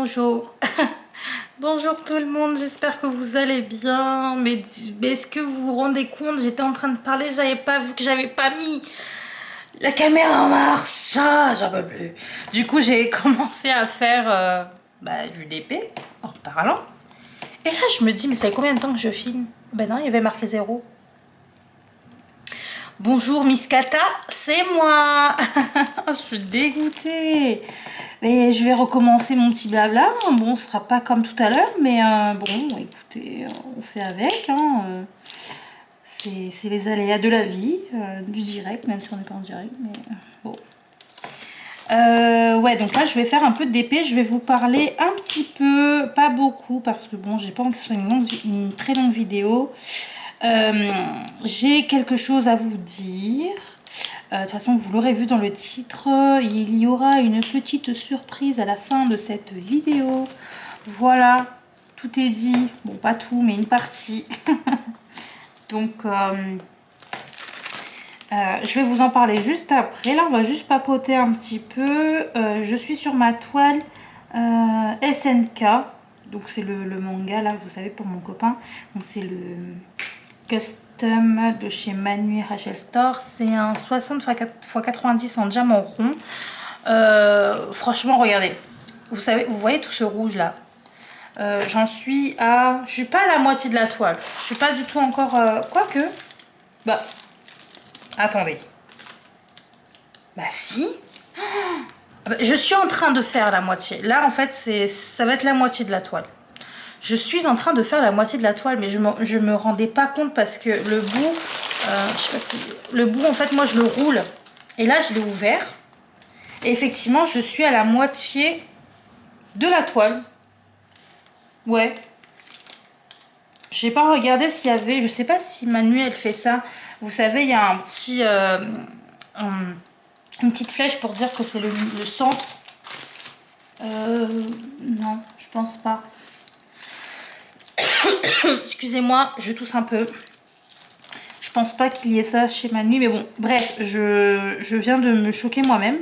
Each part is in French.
bonjour. Bonjour tout le monde, j'espère que vous allez bien. Mais est-ce que vous vous rendez compte, j'étais en train de parler, j'avais pas vu que j'avais pas mis la caméra en marche. Ah, j'en peux plus. Du coup, j'ai commencé à faire du DP en parlant. Et là, je me dis, mais ça fait combien de temps que je filme? Ben non, il y avait marqué 0. Bonjour Miss Kata, c'est moi. Je suis dégoûtée. Mais je vais recommencer mon petit blabla. Bon, ce sera pas comme tout à l'heure, mais bon, écoutez, on fait avec. Hein. C'est les aléas de la vie, du direct, même si on n'est pas en direct, mais bon. Ouais, donc là, je vais faire un peu de DP. Je vais vous parler un petit peu, pas beaucoup, parce que bon, j'ai pas envie que ce soit une très longue vidéo. J'ai quelque chose à vous dire. De toute façon, vous l'aurez vu dans le titre, il y aura une petite surprise à la fin de cette vidéo. Voilà, tout est dit. Bon, pas tout, mais une partie. Donc, je vais vous en parler juste après. Là, on va juste papoter un petit peu. Je suis sur ma toile SNK. Donc, c'est le manga, là, vous savez, pour mon copain. Donc, c'est le custom de chez Manu Rachel Store. C'est un 60 x 90 en diamant rond. Franchement, regardez. Vous savez, vous voyez tout ce rouge là. J'en suis à... Je suis pas à la moitié de la toile. Je suis pas du tout encore... Quoique... Bah... Attendez. Bah si. Je suis en train de faire la moitié. Là, en fait, ça va être la moitié de la toile. Je suis en train de faire la moitié de la toile, mais je me rendais pas compte parce que le bout, je sais pas si, le bout, en fait, moi, je le roule. Et là, je l'ai ouvert. Et effectivement, je suis à la moitié de la toile. Ouais. J'ai pas regardé s'il y avait, je sais pas si Manu, elle fait ça. Vous savez, il y a un petit, une petite flèche pour dire que c'est le centre. Non, je pense pas. Excusez-moi, je tousse un peu. Je pense pas qu'il y ait ça chez Manu, mais bon, bref, je viens de me choquer moi-même.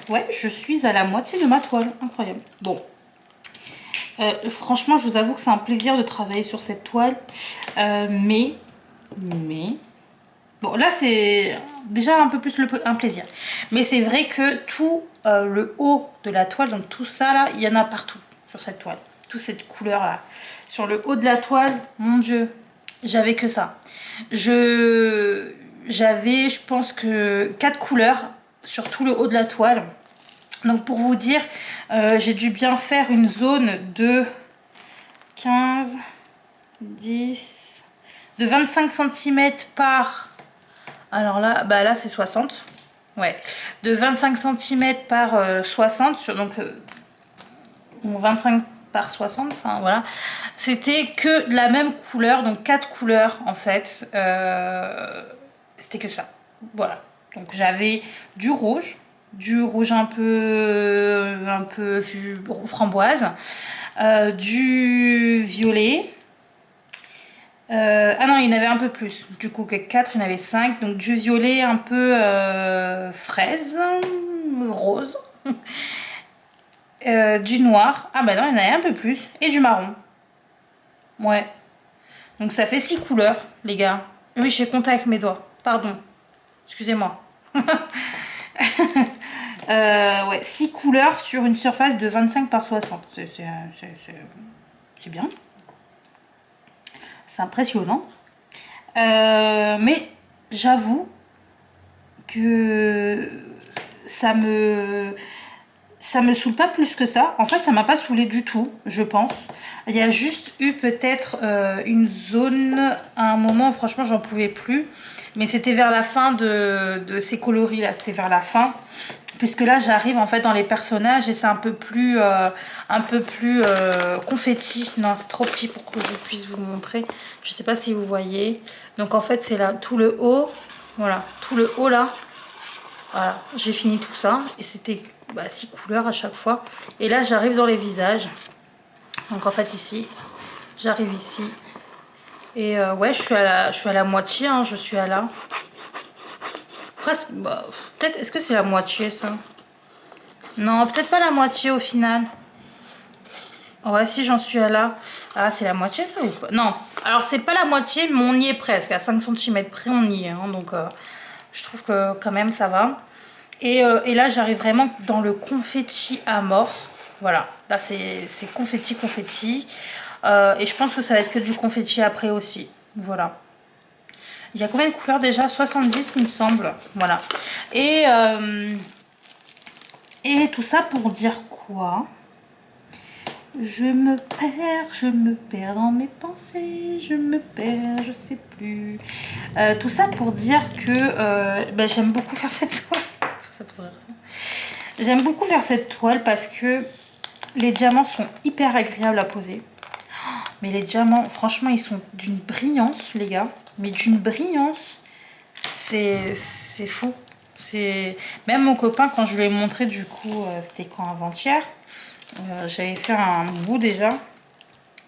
Ouais, je suis à la moitié de ma toile, incroyable. Bon, franchement, je vous avoue que c'est un plaisir de travailler sur cette toile, mais, bon, là c'est déjà un peu plus un plaisir. Mais c'est vrai que tout le haut de la toile, donc tout ça là, il y en a partout sur cette toile. Toute cette couleur là. Sur le haut de la toile, mon Dieu, j'avais que ça. J'avais, je pense que 4 couleurs sur tout le haut de la toile. Donc pour vous dire, j'ai dû bien faire une zone de 15, 10, de 25 cm par... Alors là, bah là c'est 60. Ouais. De 25 cm par 60. Donc 25 par 60, enfin voilà, c'était que de la même couleur, donc 4 couleurs en fait, c'était que ça, voilà. Donc j'avais du rouge un peu framboise, du violet, ah non, il y en avait un peu plus, du coup que 4, il y en avait 5, donc du violet un peu fraise, rose. Du noir, ah bah non, il y en avait un peu plus, et du marron. Ouais. Donc ça fait 6 couleurs, les gars. Oui, j'ai compté avec mes doigts. Pardon. Excusez-moi. Ouais, 6 couleurs sur une surface de 25 par 60. C'est bien. C'est impressionnant. Mais j'avoue que ça me saoule pas plus que ça. En fait, ça m'a pas saoulé du tout, je pense. Il y a juste eu peut-être une zone à un moment, franchement, j'en pouvais plus. Mais c'était vers la fin de ces coloris là, c'était vers la fin. Puisque là, j'arrive en fait dans les personnages et c'est un peu plus confetti. Non, c'est trop petit pour que je puisse vous montrer. Je sais pas si vous voyez. Donc en fait, c'est là tout le haut. Voilà, tout le haut là. Voilà, j'ai fini tout ça. Et c'était 6 couleurs à chaque fois. Et là, j'arrive dans les visages. Donc en fait, ici, j'arrive ici. Et ouais, je suis à la moitié. Hein, je suis à là. Presque, peut-être, est-ce que c'est la moitié ça? Non, peut-être pas la moitié au final. Ouais, si j'en suis à là. Ah, c'est la moitié ça ou pas? Non. Alors, c'est pas la moitié, mais on y est presque. À 5 cm près, on y est. Hein, donc, je trouve que quand même, ça va. Et là, j'arrive vraiment dans le confetti à mort. Voilà. Là, c'est confetti, confetti. Et je pense que ça va être que du confetti après aussi. Voilà. Il y a combien de couleurs déjà? 70, il me semble. Voilà. Et tout ça pour dire quoi? Je me perds dans mes pensées, je me perds, je sais plus. Tout ça pour dire que j'aime beaucoup faire cette toile. Tout ça pour dire ça. J'aime beaucoup faire cette toile parce que les diamants sont hyper agréables à poser. Mais les diamants, franchement, ils sont d'une brillance, les gars. Mais d'une brillance, c'est fou. Même mon copain, quand je lui ai montré, du coup, c'était quand avant-hier, j'avais fait un bout déjà.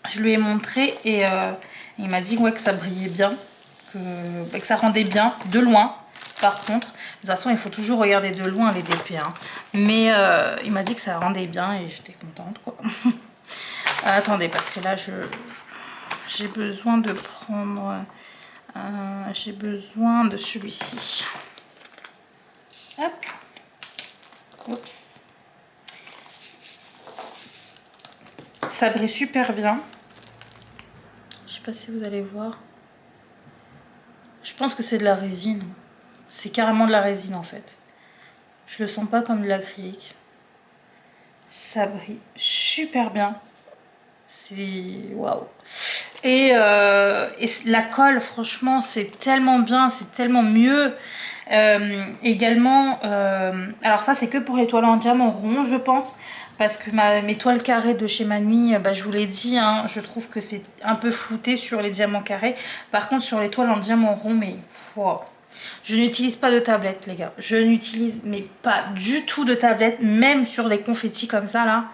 Je lui ai montré et il m'a dit ouais, que ça brillait bien, que ça rendait bien, de loin. Par contre, de toute façon, il faut toujours regarder de loin les DP. Hein. Mais il m'a dit que ça rendait bien et j'étais contente, quoi. Attendez, parce que là, j'ai besoin de prendre... j'ai besoin de celui-ci. Hop. Oups. Ça brille super bien. Je sais pas si vous allez voir. Je pense que c'est de la résine. C'est carrément de la résine en fait. Je le sens pas comme de l'acrylique. Ça brille super bien. C'est waouh. Et la colle, franchement, c'est tellement bien, c'est tellement mieux. Également, alors ça c'est que pour les toiles en diamant rond, je pense. Parce que mes toiles carrées de chez Manui, je vous l'ai dit, hein, je trouve que c'est un peu flouté sur les diamants carrés. Par contre, sur les toiles en diamant rond, mais wow. Je n'utilise pas de tablette, les gars. Je n'utilise mais pas du tout de tablette, même sur les confettis comme ça, là.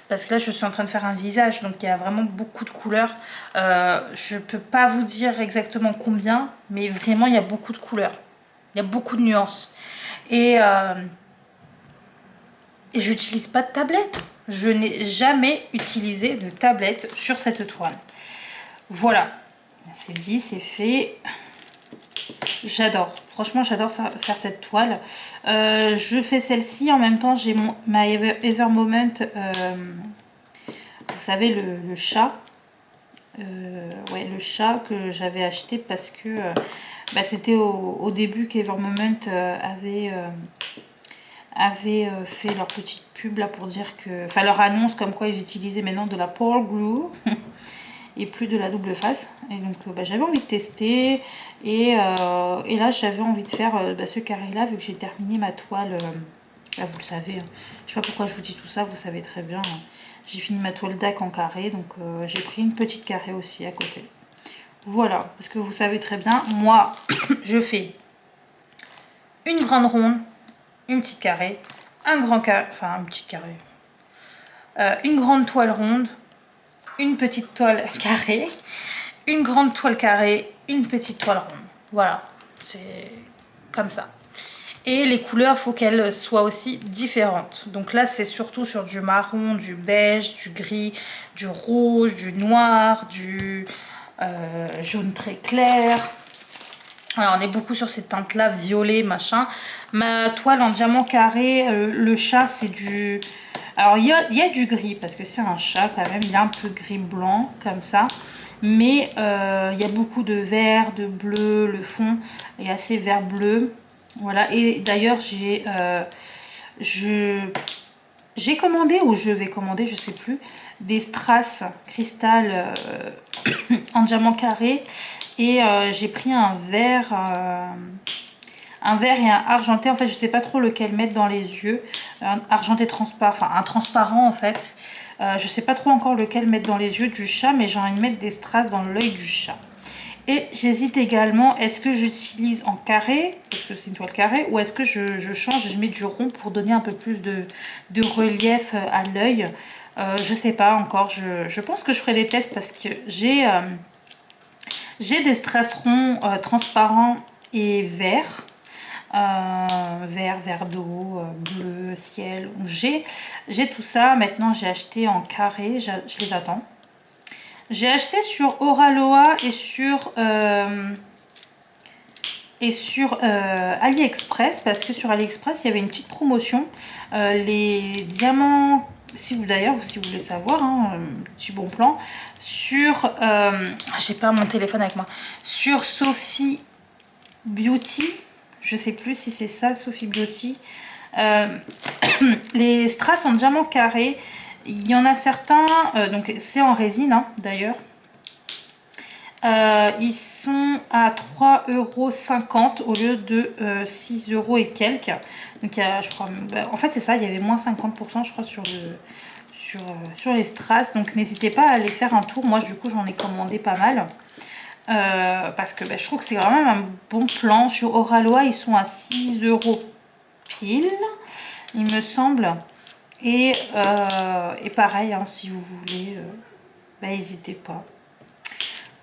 Parce que là, je suis en train de faire un visage, donc il y a vraiment beaucoup de couleurs. Je peux pas vous dire exactement combien, mais vraiment, il y a beaucoup de couleurs. Il y a beaucoup de nuances. Et j'utilise pas de tablette. Je n'ai jamais utilisé de tablette sur cette toile. Voilà. C'est dit, c'est fait. J'adore. Franchement, j'adore faire cette toile. Je fais celle-ci. En même temps, j'ai ma Ever Moment. Vous savez, le chat. Ouais, le chat que j'avais acheté parce que c'était au début qu'Ever Moment avait fait leur petite pub là pour dire que... Enfin, leur annonce comme quoi ils utilisaient maintenant de la Pearl Glue et plus de la double face. Et donc, j'avais envie de tester. Et là, j'avais envie de faire ce carré-là, vu que j'ai terminé ma toile. Là, vous le savez. Hein. Je sais pas pourquoi je vous dis tout ça, vous savez très bien. Hein. J'ai fini ma toile DAC en carré, donc j'ai pris une petite carré aussi à côté. Voilà, parce que vous savez très bien, moi, je fais une grande ronde, une petite carré, un grand carré, enfin une petite carré, une grande toile ronde, une petite toile carrée, une grande toile carrée, une petite toile ronde. Voilà, c'est comme ça. Et les couleurs, il faut qu'elles soient aussi différentes. Donc là, c'est surtout sur du marron, du beige, du gris, du rouge, du noir, du jaune très clair. Alors, on est beaucoup sur ces teintes-là, violet, machin. Ma toile en diamant carré, le chat, c'est du... Alors, il y a du gris, parce que c'est un chat quand même. Il est un peu gris-blanc, comme ça. Mais il y a beaucoup de vert, de bleu. Le fond est assez vert-bleu. Voilà. Et d'ailleurs, j'ai commandé, ou je vais commander, je sais plus, des strass cristal en diamant carré. Et j'ai pris un vert et un argenté. En fait, je sais pas trop lequel mettre dans les yeux. Un argenté transparent, enfin un transparent en fait. Je sais pas trop encore lequel mettre dans les yeux du chat, mais j'ai envie de mettre des strass dans l'œil du chat. Et j'hésite également, est-ce que j'utilise en carré, parce que c'est une toile carrée, ou est-ce que je change, je mets du rond pour donner un peu plus de relief à l'œil. Je sais pas encore, je pense que je ferai des tests parce que j'ai des strass ronds transparents et verts. vert, vert d'eau, bleu, ciel. J'ai tout ça. Maintenant, j'ai acheté en carré. Je les attends. J'ai acheté sur Oraloa et sur AliExpress, parce que sur AliExpress il y avait une petite promotion, les diamants, si vous voulez savoir, hein, petit bon plan sur j'ai pas mon téléphone avec moi, sur Sophie Beauty, je sais plus si c'est ça, Sophie Beauty, les strass en diamant carré, il y en a certains, donc c'est en résine hein, d'ailleurs. Ils sont à 3,50 € au lieu de 6 € et quelques. Donc il y a, je crois, en fait c'est ça, il y avait moins 50% je crois sur les strass. Donc n'hésitez pas à aller faire un tour. Moi du coup j'en ai commandé pas mal. Parce que je trouve que c'est vraiment un bon plan. Sur Oraloa ils sont à 6 € pile, il me semble. Et pareil, hein, si vous voulez, n'hésitez pas.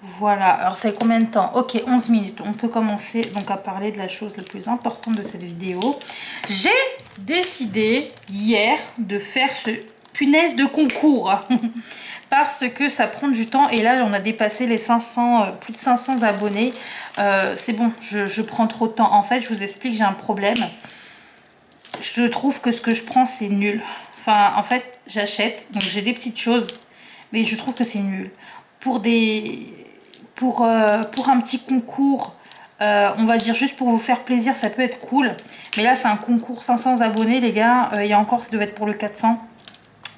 Voilà, alors ça fait combien de temps? Ok, 11 minutes. On peut commencer donc à parler de la chose la plus importante de cette vidéo. J'ai décidé hier de faire ce punaise de concours parce que ça prend du temps et là on a dépassé les 500, plus de 500 abonnés. C'est bon, je prends trop de temps. En fait, je vous explique, j'ai un problème. Je trouve que ce que je prends c'est nul. Enfin, en fait, j'achète, donc j'ai des petites choses, mais je trouve que c'est nul. Pour un petit concours, on va dire juste pour vous faire plaisir, ça peut être cool. Mais là, c'est un concours 500 abonnés, les gars. Il y a encore, ça devait être pour le 400.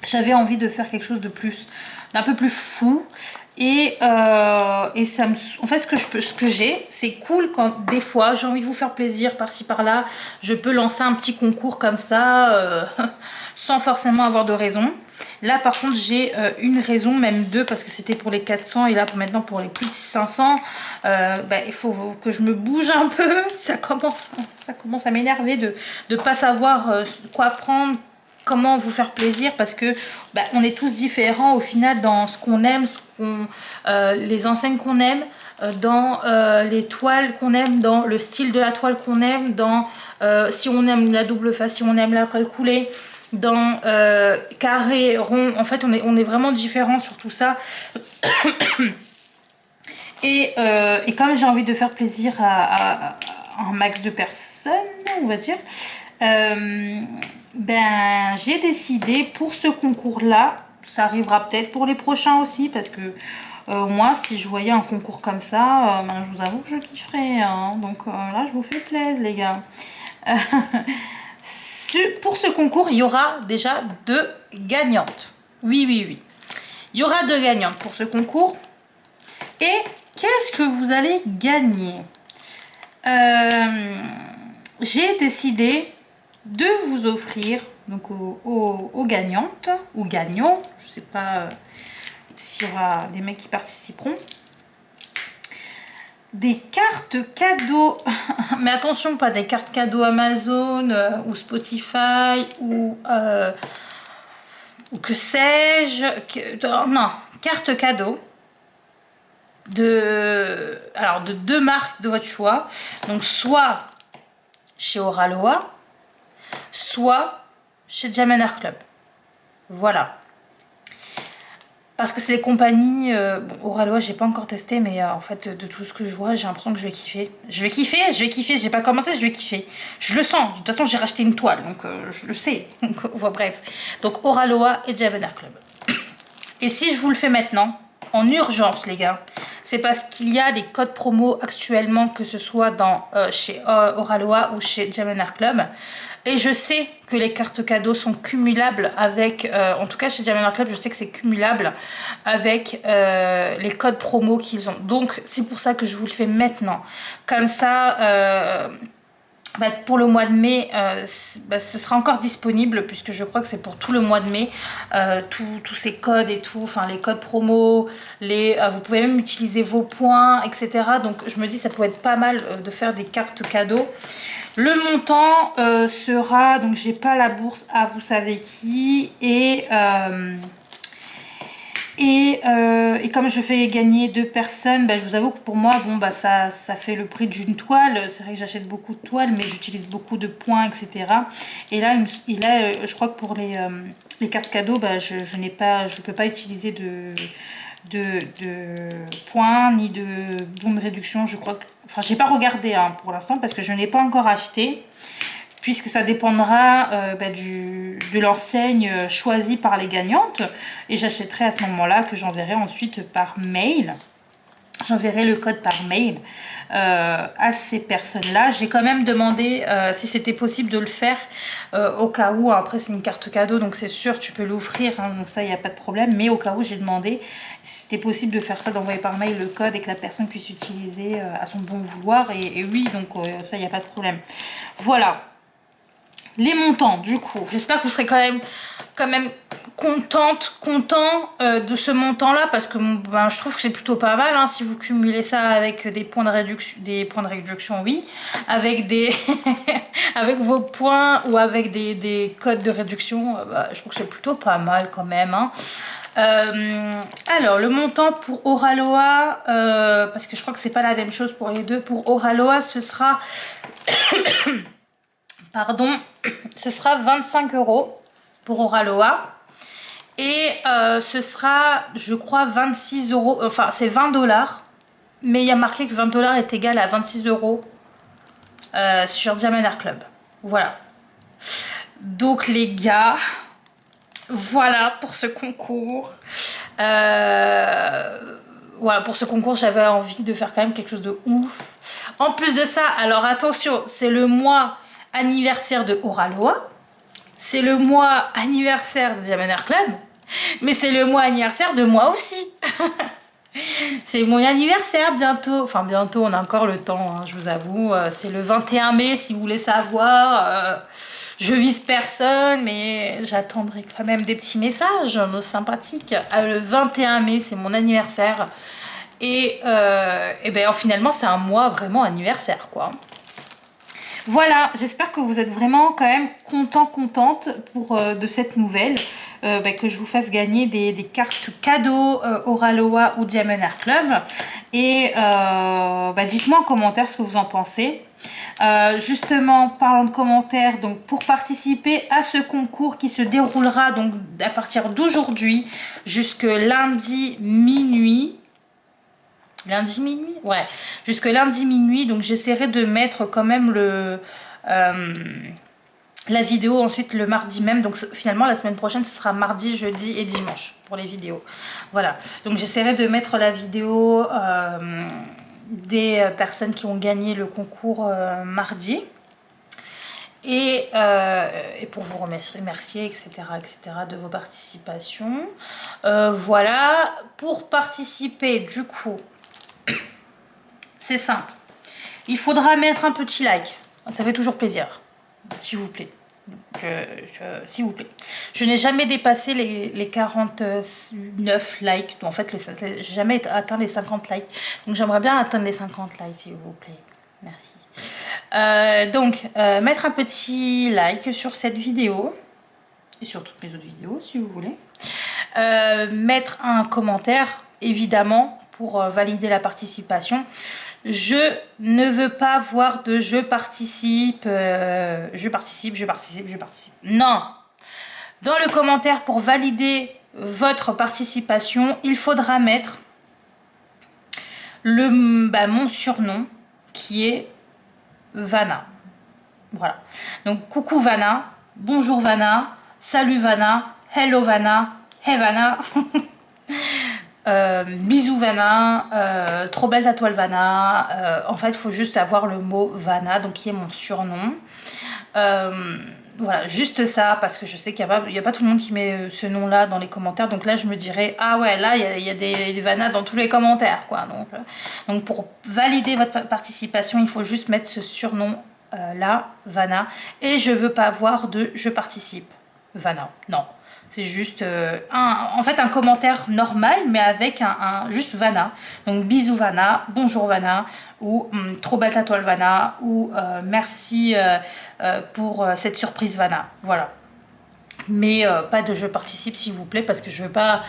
J'avais envie de faire quelque chose de plus, d'un peu plus fou. Et ça me... En fait, ce que j'ai, c'est cool quand des fois, j'ai envie de vous faire plaisir par-ci par-là. Je peux lancer un petit concours comme ça, sans forcément avoir de raison. Là, par contre, j'ai une raison, même deux, parce que c'était pour les 400 et là, maintenant, pour les plus de 500, il faut que je me bouge un peu. Ça commence à m'énerver de ne pas savoir quoi prendre, comment vous faire plaisir, parce que on est tous différents au final dans ce qu'on aime, les enseignes qu'on aime, dans les toiles qu'on aime, dans le style de la toile qu'on aime, dans si on aime la double face, si on aime la colle coulée, dans carré, rond. En fait, on est vraiment différents sur tout ça. Et comme j'ai envie de faire plaisir à un max de personnes, on va dire, j'ai décidé pour ce concours-là, ça arrivera peut-être pour les prochains aussi, parce que moi, si je voyais un concours comme ça, je vous avoue que je kifferais. Hein. Donc là, je vous fais plaisir, les gars. Pour ce concours, il y aura déjà 2 gagnantes. Oui, oui, oui. Il y aura 2 gagnantes pour ce concours. Et qu'est-ce que vous allez gagner? J'ai décidé de vous offrir, donc aux gagnantes, ou gagnants, je ne sais pas s'il y aura des mecs qui participeront, des cartes cadeaux, mais attention, pas des cartes cadeaux Amazon ou Spotify ou que sais-je, non, cartes cadeaux de 2 marques de votre choix, donc soit chez Oraloa, soit chez Diamond Art Club. Voilà. Parce que c'est les compagnies... Oraloa, j'ai pas encore testé, mais en fait, de tout ce que je vois, j'ai l'impression que je vais kiffer. Je vais kiffer. J'ai pas commencé, je vais kiffer. Je le sens. De toute façon, j'ai racheté une toile, donc je le sais. Donc, bref. Donc, Oraloa et Diamond Art Club. Et si je vous le fais maintenant, en urgence, les gars, c'est parce qu'il y a des codes promo actuellement, que ce soit chez Oraloa ou chez Diamond Art Club. Et je sais que les cartes cadeaux sont cumulables avec... en tout cas, chez Diamond Art Club, je sais que c'est cumulable avec les codes promo qu'ils ont. Donc, c'est pour ça que je vous le fais maintenant. Comme ça... pour le mois de mai, ce sera encore disponible, puisque je crois que c'est pour tout le mois de mai, tous ces codes et tout, enfin les codes promo, vous pouvez même utiliser vos points, etc. Donc je me dis ça pourrait être pas mal de faire des cartes cadeaux. Le montant sera, donc j'ai pas la bourse à vous savez qui, et Et comme je fais gagner 2 personnes, bah, je vous avoue que pour moi, bon, bah, ça fait le prix d'une toile. C'est vrai que j'achète beaucoup de toiles, mais j'utilise beaucoup de points, etc. Et là, je crois que pour les cartes cadeaux, bah, je ne peux pas utiliser de points ni de bons de réduction. Je crois que, enfin, j'ai pas regardé hein, pour l'instant parce que je n'ai pas encore acheté, puisque ça dépendra de l'enseigne choisie par les gagnantes. Et j'achèterai à ce moment-là, que j'enverrai ensuite par mail. J'enverrai le code par mail à ces personnes-là. J'ai quand même demandé si c'était possible de le faire au cas où. Après, c'est une carte cadeau, donc c'est sûr, tu peux l'offrir. Hein, donc ça, il n'y a pas de problème. Mais au cas où, j'ai demandé si c'était possible de faire ça, d'envoyer par mail le code et que la personne puisse utiliser à son bon vouloir. Et oui, donc ça, il n'y a pas de problème. Voilà. Les montants, du coup, j'espère que vous serez quand même content de ce montant-là, parce que ben, je trouve que c'est plutôt pas mal, hein, si vous cumulez ça avec des points de réduction, oui, avec avec vos points ou avec des codes de réduction, bah, je trouve que c'est plutôt pas mal quand même, hein. Alors le montant pour Oraloa, parce que je crois que c'est pas la même chose pour les deux. Pour Oraloa, ce sera pardon, ce sera 25 € pour Oraloa. Et ce sera, je crois, 26 €. Enfin, c'est 20 $. Mais il y a marqué que 20 $ est égal à 26 € sur Diamond Art Club. Voilà. Donc, les gars, voilà pour ce concours. Voilà, pour ce concours, j'avais envie de faire quand même quelque chose de ouf. En plus de ça, alors attention, c'est le mois anniversaire de Oraloa, c'est le mois anniversaire de Diamond Art Club, mais c'est le mois anniversaire de moi aussi. C'est mon anniversaire bientôt, enfin bientôt, on a encore le temps, hein, je vous avoue, c'est le 21 mai si vous voulez savoir. Je vise personne, mais j'attendrai quand même des petits messages, nos sympathiques. Le 21 mai, c'est mon anniversaire. Et ben, finalement, c'est un mois vraiment anniversaire, quoi. Voilà, j'espère que vous êtes vraiment quand même contente de cette nouvelle. Que je vous fasse gagner des cartes cadeaux Oraloa ou Diamond Art Club. Et dites-moi en commentaire ce que vous en pensez. Justement, parlant de commentaires, donc pour participer à ce concours qui se déroulera donc à partir d'aujourd'hui jusque lundi minuit. Lundi minuit? Ouais, jusque lundi minuit. Donc j'essaierai de mettre quand même la vidéo ensuite le mardi même. Donc finalement la semaine prochaine ce sera mardi, jeudi et dimanche pour les vidéos. Voilà, donc j'essaierai de mettre la vidéo des personnes qui ont gagné le concours mardi. Et pour vous remercier, etc., de vos participations. Voilà, pour participer du coup, c'est simple. Il faudra mettre un petit like. Ça fait toujours plaisir. S'il vous plaît. S'il vous plaît. Je n'ai jamais dépassé les 49 likes. En fait, j'ai jamais atteint les 50 likes. Donc, j'aimerais bien atteindre les 50 likes, s'il vous plaît. Merci. Mettre un petit like sur cette vidéo. Et sur toutes mes autres vidéos, si vous voulez. Mettre un commentaire, évidemment, pour valider la participation. Je ne veux pas voir de je participe. Non. Dans le commentaire, pour valider votre participation, il faudra mettre mon surnom qui est Vanna. Voilà. Donc, coucou Vanna, bonjour Vanna, salut Vanna, hello Vanna, hey Vanna. Bisous Vanna, trop belle ta toile Vanna. En fait, il faut juste avoir le mot Vanna, donc qui est mon surnom. Voilà, juste ça, parce que je sais qu'il n'y a pas tout le monde qui met ce nom-là dans les commentaires. Donc là, je me dirais, ah ouais, là, il y a des Vanna dans tous les commentaires, quoi. Donc pour valider votre participation, il faut juste mettre ce surnom là, Vanna. Et je veux pas avoir de je participe, Vanna. Non. C'est juste en fait un commentaire normal, mais avec juste Vanna. Donc bisous Vanna, bonjour Vanna, ou trop belle ta toile Vanna, ou merci pour cette surprise Vanna. Voilà. Mais pas de je participe s'il vous plaît, parce que je veux pas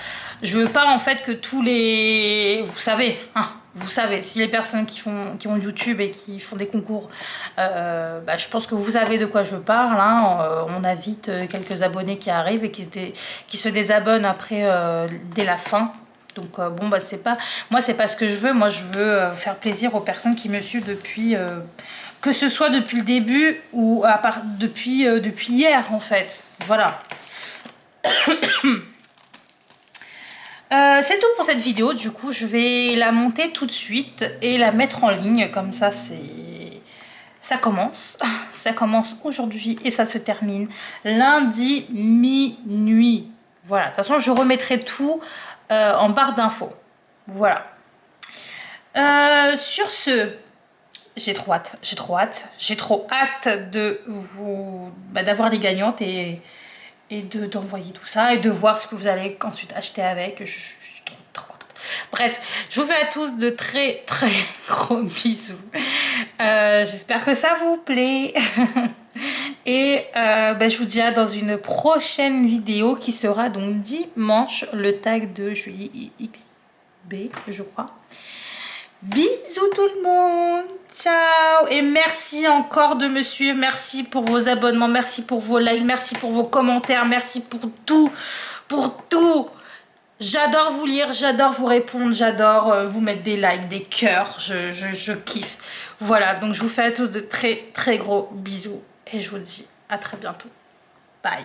en fait que tous les, vous savez, hein, vous savez, si les personnes qui ont YouTube et qui font des concours, bah, je pense que vous savez de quoi je parle, hein. On a vite quelques abonnés qui arrivent et qui se désabonnent après dès la fin. Donc bon, bah c'est pas, moi c'est pas ce que je veux. Moi je veux faire plaisir aux personnes qui me suivent depuis, que ce soit depuis le début ou depuis hier en fait. Voilà. C'est tout pour cette vidéo. Du coup, je vais la monter tout de suite et la mettre en ligne. Comme ça, ça commence. Ça commence aujourd'hui et ça se termine lundi minuit. Voilà. De toute façon, je remettrai tout en barre d'infos. Voilà. Sur ce, j'ai trop hâte de vous, d'avoir les gagnantes et d'envoyer tout ça et de voir ce que vous allez ensuite acheter avec. Je suis trop contente. Bref, je vous fais à tous de très gros bisous. J'espère que ça vous plaît. Et je vous dis à dans une prochaine vidéo qui sera donc dimanche, le tag de Julie XB, je crois. Bisous tout le monde, ciao, et merci encore de me suivre, merci pour vos abonnements, merci pour vos likes, merci pour vos commentaires, merci pour tout, j'adore vous lire, j'adore vous répondre, j'adore vous mettre des likes, des cœurs, je kiffe. Voilà, donc je vous fais à tous de très gros bisous et je vous dis à très bientôt, bye.